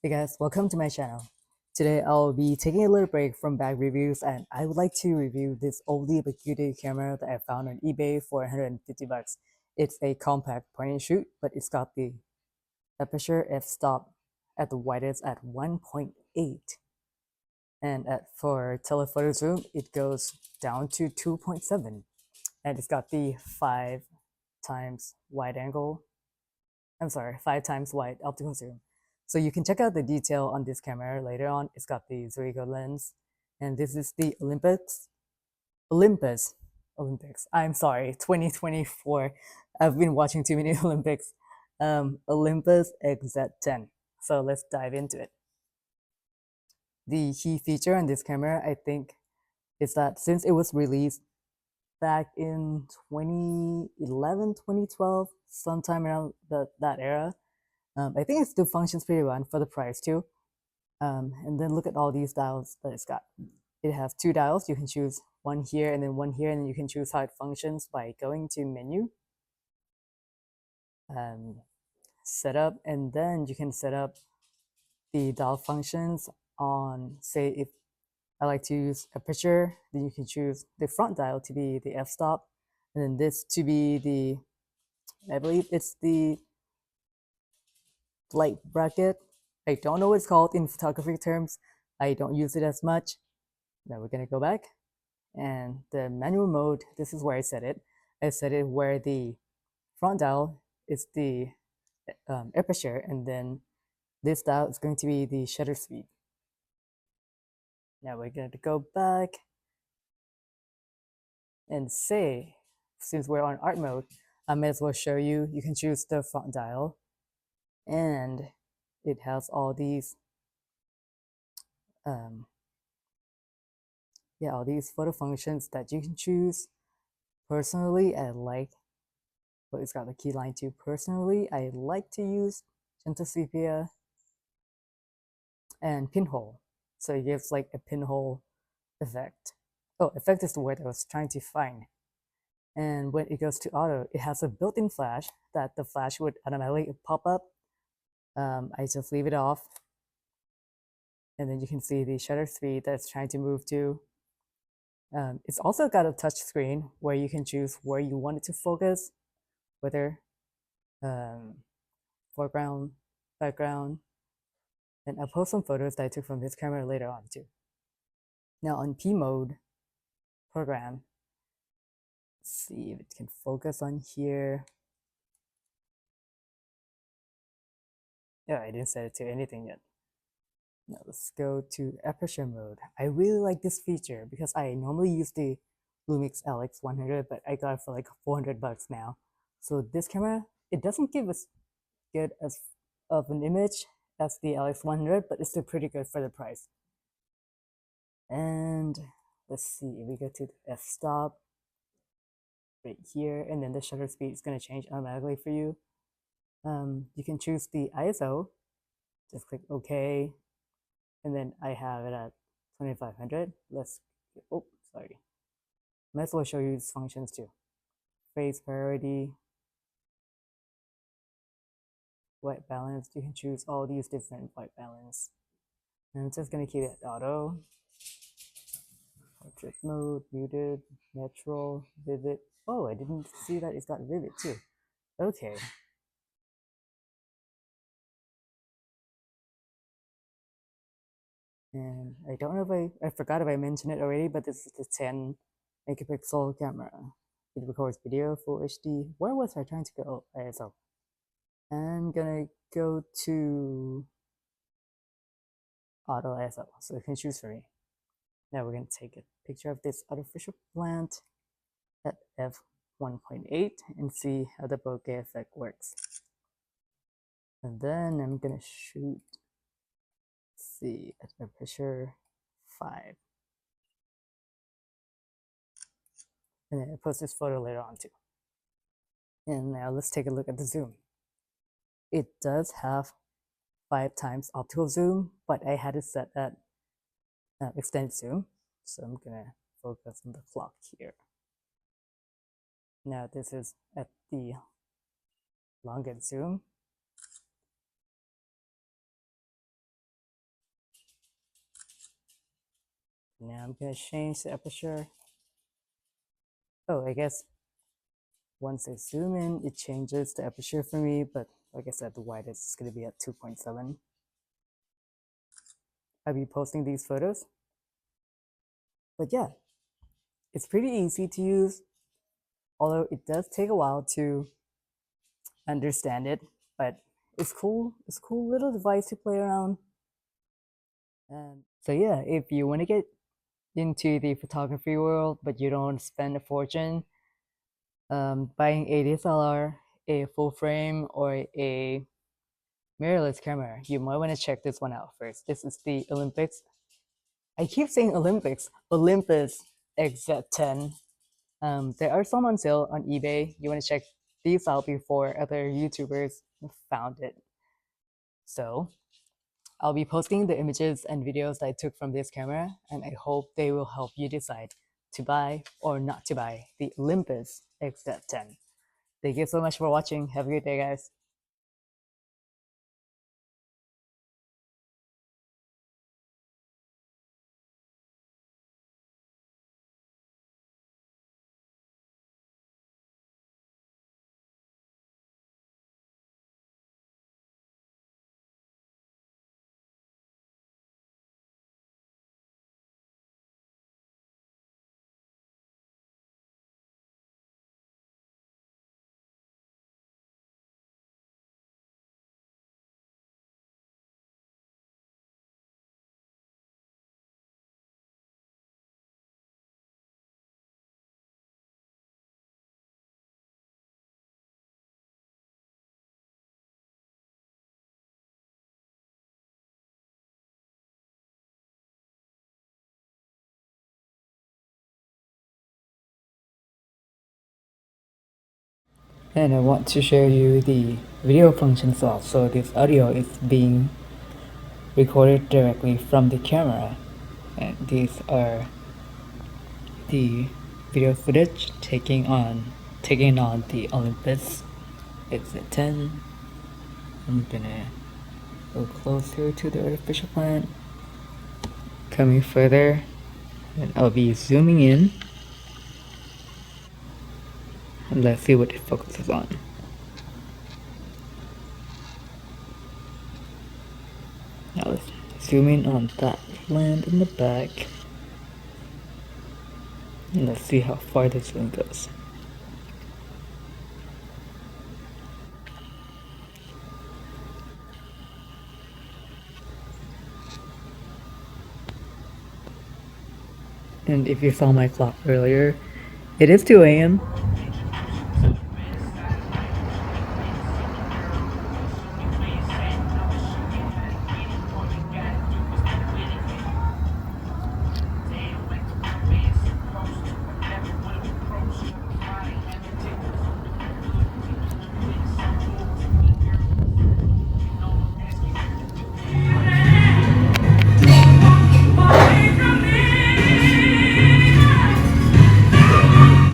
Hey guys, welcome to my channel. Today I'll be taking a little break from bag reviews and I would like to review this oldie but goodie camera that I found on eBay for 150 bucks. It's a compact point and shoot, but it's got the aperture f-stop at the widest at 1.8, and for telephoto zoom it goes down to 2.7, and it's got the 5 times wide angle I'm sorry, 5 times wide optical zoom. So you can check out the detail on this camera later on. It's got the Zuigo lens, and this is the Olympus, Olympics. I'm sorry, 2024. I've been watching too many Olympics. Olympus XZ-10. So let's dive into it. The key feature on this camera, I think, is that since it was released back in 2011, 2012, sometime around that era, I think it still functions pretty well for the price too. And then look at all these dials that it's got. It has 2 dials. You can choose one here and then one here, and then you can choose how it functions by going to menu, um, setup, and then you can set up the dial functions on, say, if I like to use aperture, then you can choose the front dial to be the f-stop, and then this to be the, I believe it's the light bracket. I don't know what it's called in photography terms. I don't use it as much. Now we're gonna go back, and the manual mode, this is where I set it. I set it where the front dial is the aperture, and then this dial is going to be the shutter speed. Now we're going to go back and say, since we're on art mode, I may as well show you. You can choose the front dial, and it has all these um, all these photo functions that you can choose. Personally, I like, but it's got the key line too. Personally, I like to use gentle sepia and pinhole, so it gives like a pinhole effect. Oh, effect is the word I was trying to find. And when it goes to auto, it has a built-in flash that the flash would automatically pop up. I just leave it off, and then you can see the shutter speed that it's trying to move to. It's also got a touch screen where you can choose where you want it to focus, whether foreground, background, and I'll post some photos that I took from this camera later on too. Now on P mode program, let's see if it can focus on here. Yeah, I didn't set it to anything yet. Now let's go to aperture mode. I really like this feature because I normally use the Lumix LX100, but I got it for like 400 bucks now. So this camera, it doesn't give as good as of an image as the LX100, but it's still pretty good for the price. And let's see, if we go to the f-stop right here, and then the shutter speed is going to change automatically for you. You can choose the ISO, just click OK, and then I have it at 2500. Oh, sorry. Might as well show you these functions too. Phase priority, white balance. You can choose all these different white balance. And I'm just going to keep it auto. Portrait mode, muted, natural, vivid. Oh, I didn't see that it's got vivid too. Okay. And I don't know if I forgot if I mentioned it already, but this is the 10 megapixel camera. It records video, full HD. Where was I trying to go? Oh, ISO. I'm gonna go to auto ISO, so you can choose for me. Now we're gonna take a picture of this artificial plant at f1.8 and see how the bokeh effect works. And then I'm gonna shoot, let's see, at aperture 5. And then I post this photo later on too. And now let's take a look at the zoom. It does have 5 times optical zoom, but I had it set at extended zoom. So I'm gonna focus on the clock here. Now this is at the longest zoom. Now I'm gonna change the aperture. Oh, I guess once I zoom in, it changes the aperture for me, but like I said, the widest is gonna be at 2.7. I'll be posting these photos. But yeah, it's pretty easy to use, although it does take a while to understand it, but it's cool. It's a cool little device to play around. And so yeah, if you want to get into the photography world, but you don't want to spend a fortune, buying a DSLR, a full frame, or a mirrorless camera, you might want to check this one out first. This is the Olympus. I keep saying Olympics. Olympus XZ-10. There are some on sale on eBay. You want to check these out before other YouTubers found it. So I'll be posting the images and videos that I took from this camera, and I hope they will help you decide to buy or not to buy the Olympus XZ-10. Thank you so much for watching. Have a good day, guys. And I want to show you the video function as well. So this audio is being recorded directly from the camera, and these are the video footage taking on the Olympus XZ-10. I'm gonna go closer to the artificial plant, coming further, and I'll be zooming in, and let's see what it focuses on. Now let's zoom in on that plant in the back, and let's see how far the zoom goes. And if you saw my clock earlier, it is 2 a.m.